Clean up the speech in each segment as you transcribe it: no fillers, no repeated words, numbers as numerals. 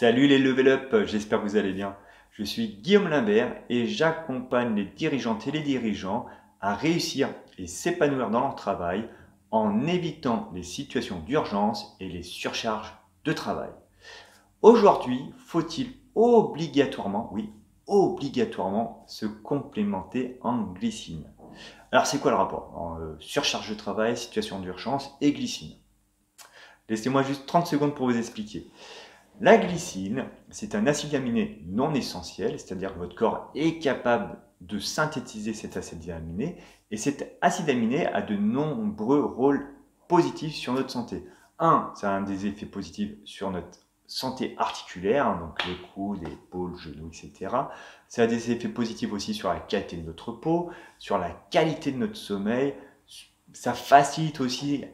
Salut les Level Up, j'espère que vous allez bien. Je suis Guillaume Limbert et j'accompagne les dirigeantes et les dirigeants à réussir et s'épanouir dans leur travail en évitant les situations d'urgence et les surcharges de travail. Aujourd'hui, faut-il obligatoirement, oui, obligatoirement se complémenter en glycine? Alors c'est quoi le rapport entre surcharge de travail, situation d'urgence et glycine? Laissez-moi juste 30 secondes pour vous expliquer. La glycine, c'est un acide aminé non essentiel, c'est-à-dire que votre corps est capable de synthétiser cet acide aminé, et cet acide aminé a de nombreux rôles positifs sur notre santé. Un, ça a des effets positifs sur notre santé articulaire, hein, donc les coudes, les épaules, genoux, etc. Ça a des effets positifs aussi sur la qualité de notre peau, sur la qualité de notre sommeil. Ça facilite aussi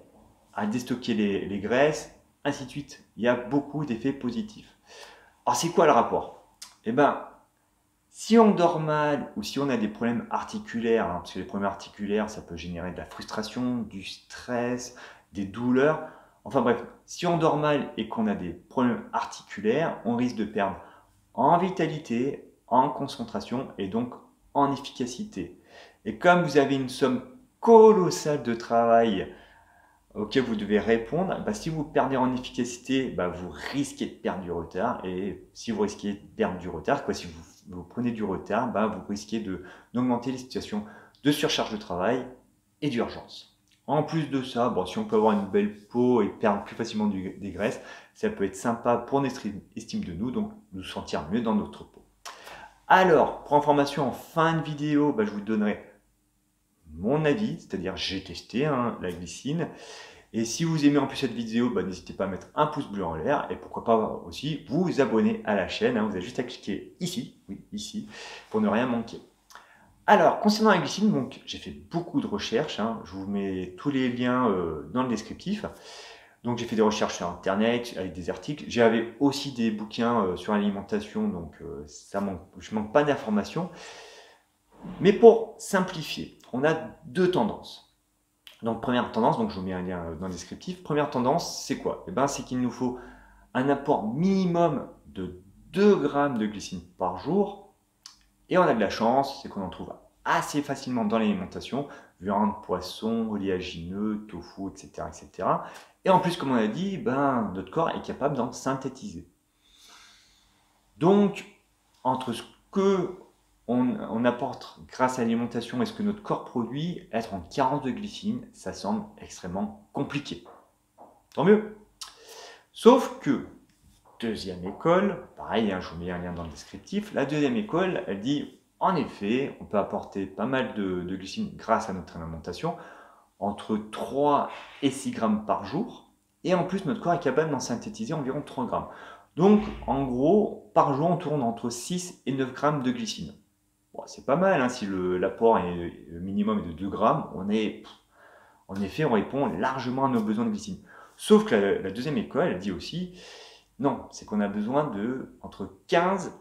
à déstocker les graisses, ainsi de suite. Il y a beaucoup d'effets positifs. Alors, c'est quoi le rapport? Eh bien, si on dort mal ou si on a des problèmes articulaires, hein, parce que les problèmes articulaires, ça peut générer de la frustration, du stress, des douleurs. Enfin bref, si on dort mal et qu'on a des problèmes articulaires, on risque de perdre en vitalité, en concentration et donc en efficacité. Et comme vous avez une somme colossale de travail auquel vous devez répondre, si vous perdez en efficacité, vous risquez de perdre du retard. Et si vous risquez de perdre du retard, si vous prenez du retard, vous risquez d'augmenter les situations de surcharge de travail et d'urgence. En plus de ça, si on peut avoir une belle peau et perdre plus facilement des graisses, ça peut être sympa pour notre estime de nous, donc nous sentir mieux dans notre peau. Alors, pour information, en fin de vidéo, je vous donnerai mon avis, c'est-à-dire j'ai testé la glycine. Et si vous aimez en plus cette vidéo, n'hésitez pas à mettre un pouce bleu en l'air et pourquoi pas aussi vous abonner à la chaîne. Vous avez juste à cliquer ici, oui, ici, pour ne rien manquer. Alors, concernant la glycine, donc j'ai fait beaucoup de recherches. Je vous mets tous les liens dans le descriptif. Donc j'ai fait des recherches sur internet avec des articles. J'avais aussi des bouquins sur l'alimentation, donc je manque pas d'informations. Mais pour simplifier, on a deux tendances. Donc première tendance, donc je vous mets un lien dans le descriptif. Première tendance, c'est quoi? C'est qu'il nous faut un apport minimum de 2 grammes de glycine par jour. Et on a de la chance, c'est qu'on en trouve assez facilement dans l'alimentation, viande, poisson, oléagineux, tofu, etc., etc. Et en plus, comme on a dit, notre corps est capable d'en synthétiser. Donc, entre ce que on apporte grâce à l'alimentation et ce que notre corps produit, être en carence de glycine, ça semble extrêmement compliqué. Tant mieux. Sauf que, deuxième école, pareil, je vous mets un lien dans le descriptif, la deuxième école, elle dit, en effet, on peut apporter pas mal de glycine grâce à notre alimentation, entre 3 et 6 grammes par jour, et en plus, notre corps est capable d'en synthétiser environ 3 grammes. Donc, en gros, par jour, on tourne entre 6 et 9 grammes de glycine. Bon, c'est pas mal, si l'apport est le minimum est de 2 grammes, en effet, on répond largement à nos besoins de glycine. Sauf que la deuxième école, elle dit aussi, non, c'est qu'on a besoin de entre 15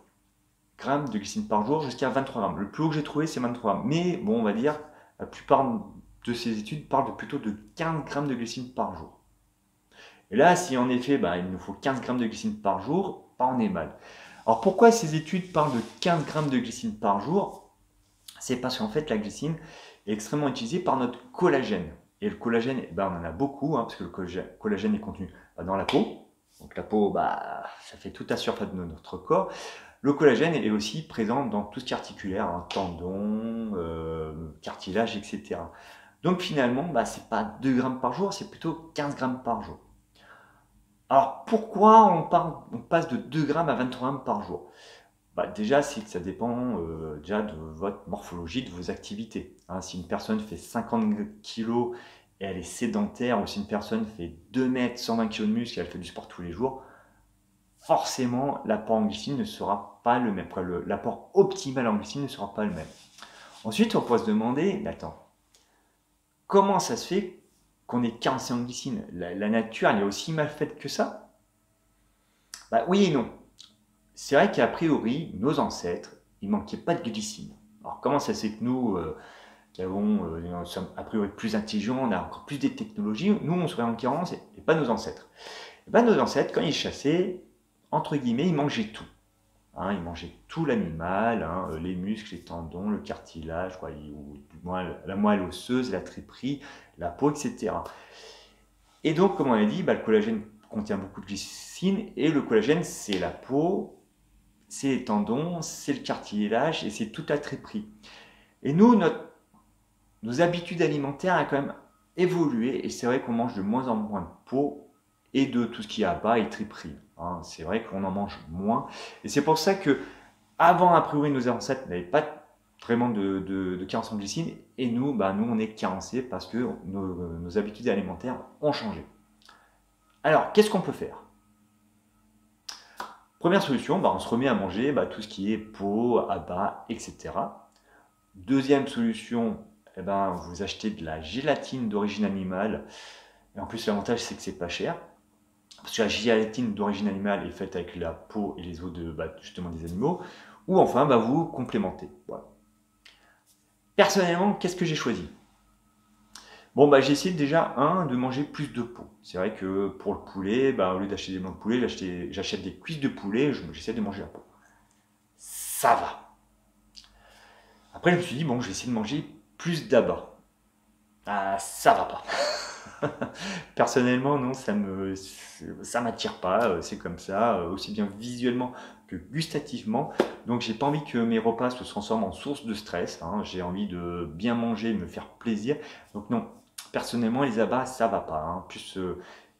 grammes de glycine par jour jusqu'à 23 grammes. Le plus haut que j'ai trouvé, c'est 23 grammes. Mais bon, on va dire, la plupart de ces études parlent plutôt de 15 grammes de glycine par jour. Et là, si en effet, il nous faut 15 grammes de glycine par jour, on est mal. Alors pourquoi ces études parlent de 15 grammes de glycine par jour? C'est parce qu'en fait, la glycine est extrêmement utilisée par notre collagène. Et le collagène, on en a beaucoup, parce que le collagène est contenu dans la peau. Donc la peau, ça fait toute la surface de notre corps. Le collagène est aussi présent dans tout ce qui est articulaire, tendons, cartilage, etc. Donc finalement, c'est pas 2 grammes par jour, c'est plutôt 15 grammes par jour. Alors pourquoi on passe de 2 grammes à 23 grammes par jour? Déjà, ça dépend déjà de votre morphologie, de vos activités. Si une personne fait 50 kg et elle est sédentaire, ou si une personne fait 2 mètres, 120 kg de muscle et elle fait du sport tous les jours, forcément, l'apport en glycine ne sera pas le même. L'apport optimal en glycine ne sera pas le même. Ensuite, on peut se demander, attends, comment ça se fait qu'on est carencé en glycine? La nature, elle est aussi mal faite que ça? Oui et non. C'est vrai qu'a priori, nos ancêtres, il ne manquait pas de glycine. Alors comment ça se fait que nous, nous sommes a priori plus intelligents, on a encore plus de technologies, nous on serait en carence et pas nos ancêtres? Nos ancêtres, quand ils chassaient, entre guillemets, il mangeait tout. Hein, il mangeait tout l'animal, hein, les muscles, les tendons, le cartilage, quoi, ou du moins la moelle osseuse, la triperie, la peau, etc. Et donc, comme on a dit, le collagène contient beaucoup de glycine, et le collagène, c'est la peau, c'est les tendons, c'est le cartilage, et c'est toute la triperie. Et nous, nos habitudes alimentaires ont quand même évolué, et c'est vrai qu'on mange de moins en moins de peau, et de tout ce qui est abat et triperie. Hein. C'est vrai qu'on en mange moins, et c'est pour ça que avant, a priori, nos ancêtres n'avaient pas vraiment de carence en glycine, et nous, nous, on est carencés parce que nos habitudes alimentaires ont changé. Alors, qu'est-ce qu'on peut faire? Première solution, on se remet à manger tout ce qui est peau, abats, etc. Deuxième solution, vous achetez de la gélatine d'origine animale. Et en plus, l'avantage, c'est que c'est pas cher. Parce que la gélatine d'origine animale est faite avec la peau et les os justement des animaux. Ou enfin, vous complémentez. Voilà. Personnellement, qu'est-ce que j'ai choisi? Bon, j'ai essayé déjà, de manger plus de peau. C'est vrai que pour le poulet, au lieu d'acheter des blancs de poulet, j'achète des cuisses de poulet, j'essaie de manger la peau. Ça va. Après, je me suis dit, bon, je vais essayer de manger plus d'abats. Ah, ça va pas. Personnellement, non, ça m'attire pas, c'est comme ça, aussi bien visuellement que gustativement. Donc, j'ai pas envie que mes repas se transforment en source de stress. Hein. J'ai envie de bien manger, de me faire plaisir. Donc, non, personnellement, les abats, ça va pas. Hein. Plus, il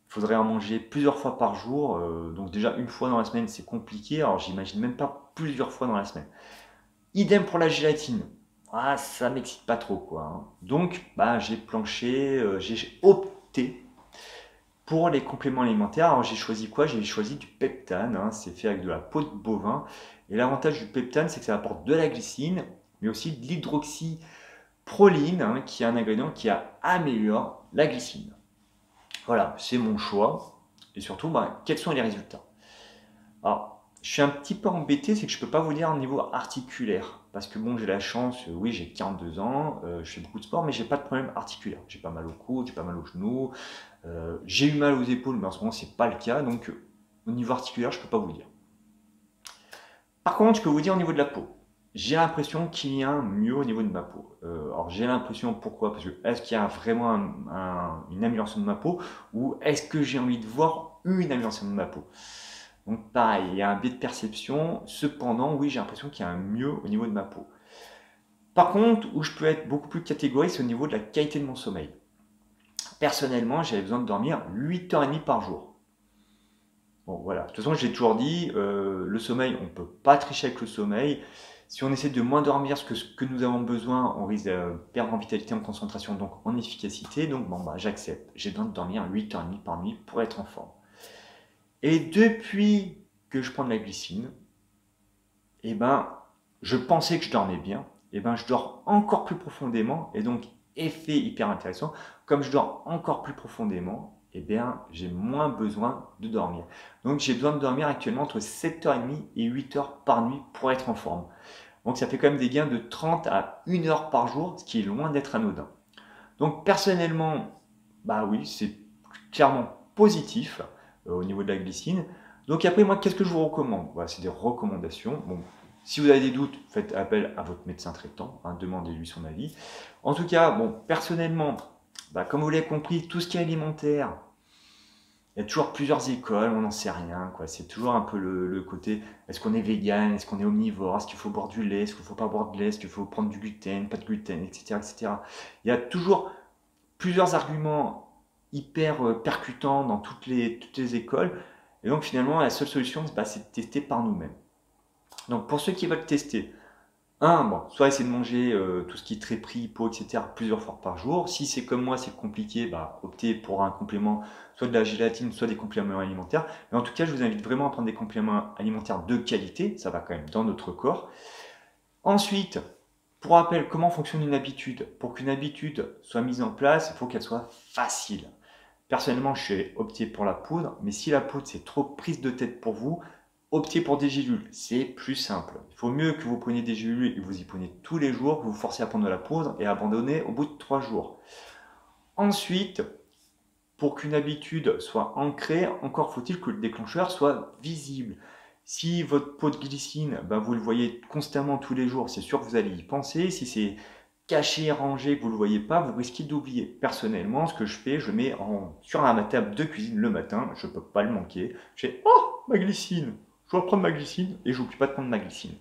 faudrait en manger plusieurs fois par jour. Donc, déjà, une fois dans la semaine, c'est compliqué. Alors, j'imagine même pas plusieurs fois dans la semaine. Idem pour la gélatine. Ah, ça m'excite pas trop, quoi. Hein. Donc, j'ai planché, j'ai opté pour les compléments alimentaires. Alors, j'ai choisi quoi? J'ai choisi du peptane. Hein. C'est fait avec de la peau de bovin. Et l'avantage du peptane, c'est que ça apporte de la glycine, mais aussi de l'hydroxyproline, hein, qui est un ingrédient qui améliore la glycine. Voilà, c'est mon choix. Et surtout, quels sont les résultats? Alors, je suis un petit peu embêté, c'est que je ne peux pas vous dire au niveau articulaire. Parce que bon, j'ai la chance, oui, j'ai 42 ans, je fais beaucoup de sport, mais j'ai pas de problème articulaire. J'ai pas mal au cou, j'ai pas mal aux genoux, j'ai eu mal aux épaules, mais en ce moment, c'est pas le cas. Donc, au niveau articulaire, je peux pas vous dire. Par contre, je peux vous dire au niveau de la peau. J'ai l'impression qu'il y a un mieux au niveau de ma peau. Alors, j'ai l'impression, pourquoi? Parce que est-ce qu'il y a vraiment une amélioration de ma peau, ou est-ce que j'ai envie de voir une amélioration de ma peau? Donc pareil, il y a un biais de perception, cependant, oui, j'ai l'impression qu'il y a un mieux au niveau de ma peau. Par contre, où je peux être beaucoup plus catégorique, c'est au niveau de la qualité de mon sommeil. Personnellement, j'avais besoin de dormir 8h30 par jour. Bon, voilà. De toute façon, j'ai toujours dit, le sommeil, on ne peut pas tricher avec le sommeil. Si on essaie de moins dormir ce que nous avons besoin, on risque de perdre en vitalité, en concentration, donc en efficacité. Donc, j'accepte. J'ai besoin de dormir 8h30 par nuit pour être en forme. Et depuis que je prends de la glycine, je pensais que je dormais bien, je dors encore plus profondément, et donc, effet hyper intéressant, comme je dors encore plus profondément, j'ai moins besoin de dormir. Donc, j'ai besoin de dormir actuellement entre 7h30 et 8h par nuit pour être en forme. Donc, ça fait quand même des gains de 30 à 1 heure par jour, ce qui est loin d'être anodin. Donc, personnellement, oui, c'est clairement positif au niveau de la glycine. Donc après, moi, qu'est-ce que je vous recommande? Voilà, c'est des recommandations. Bon, si vous avez des doutes, faites appel à votre médecin traitant, hein, demandez-lui son avis. En tout cas, personnellement, comme vous l'avez compris, tout ce qui est alimentaire, il y a toujours plusieurs écoles, on n'en sait rien, quoi. C'est toujours un peu le côté, est-ce qu'on est vegan, est-ce qu'on est omnivore, est-ce qu'il faut boire du lait, est-ce qu'il ne faut pas boire de lait, est-ce qu'il faut prendre du gluten, pas de gluten, etc., etc. Il y a toujours plusieurs arguments hyper percutants dans toutes les écoles. Et donc finalement, la seule solution, c'est de tester par nous-mêmes. Donc pour ceux qui veulent tester, soit essayer de manger tout ce qui est triperie, peau, etc. plusieurs fois par jour. Si c'est comme moi, c'est compliqué, optez pour un complément, soit de la gélatine, soit des compléments alimentaires. Mais en tout cas, je vous invite vraiment à prendre des compléments alimentaires de qualité, ça va quand même dans notre corps. Ensuite, pour rappel, comment fonctionne une habitude? Pour qu'une habitude soit mise en place, il faut qu'elle soit facile. Personnellement, je suis opté pour la poudre, mais si la poudre c'est trop prise de tête pour vous, optez pour des gélules, c'est plus simple. Il faut mieux que vous preniez des gélules et que vous y preniez tous les jours, que vous forcez à prendre de la poudre et abandonner au bout de 3 jours. Ensuite, Pour qu'une habitude soit ancrée, encore faut-il que le déclencheur soit visible. Si votre pot de glycine, ben vous le voyez constamment tous les jours, c'est sûr que vous allez y penser. Si c'est caché, rangé, que vous ne le voyez pas, vous risquez d'oublier. Personnellement, ce que je fais, je mets sur ma table de cuisine le matin, je ne peux pas le manquer. Je fais oh, ma glycine, je dois prendre ma glycine et j'oublie pas de prendre ma glycine.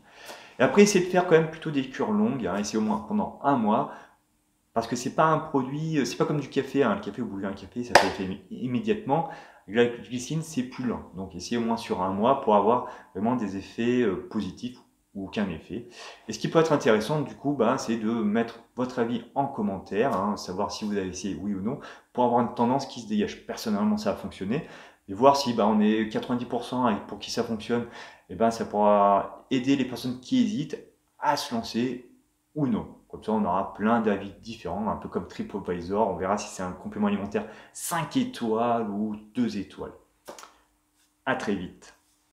Et après, essayez de faire quand même plutôt des cures longues, hein, essayez au moins pendant un mois, parce que c'est pas un produit, c'est pas comme du café, hein. Le café, vous buvez un café, ça fait effet immédiatement. La glycine, c'est plus lent. Donc essayez au moins sur un mois pour avoir vraiment des effets positifs ou aucun effet. Et ce qui peut être intéressant, du coup, ben, c'est de mettre votre avis en commentaire, hein, savoir si vous avez essayé oui ou non, pour avoir une tendance qui se dégage. Personnellement, ça a fonctionné. Et voir si ben, on est 90% et pour qui ça fonctionne, et ben, ça pourra aider les personnes qui hésitent à se lancer ou non. Comme ça, on aura plein d'avis différents, un peu comme TripAdvisor. On verra si c'est un complément alimentaire 5 étoiles ou 2 étoiles. À très vite.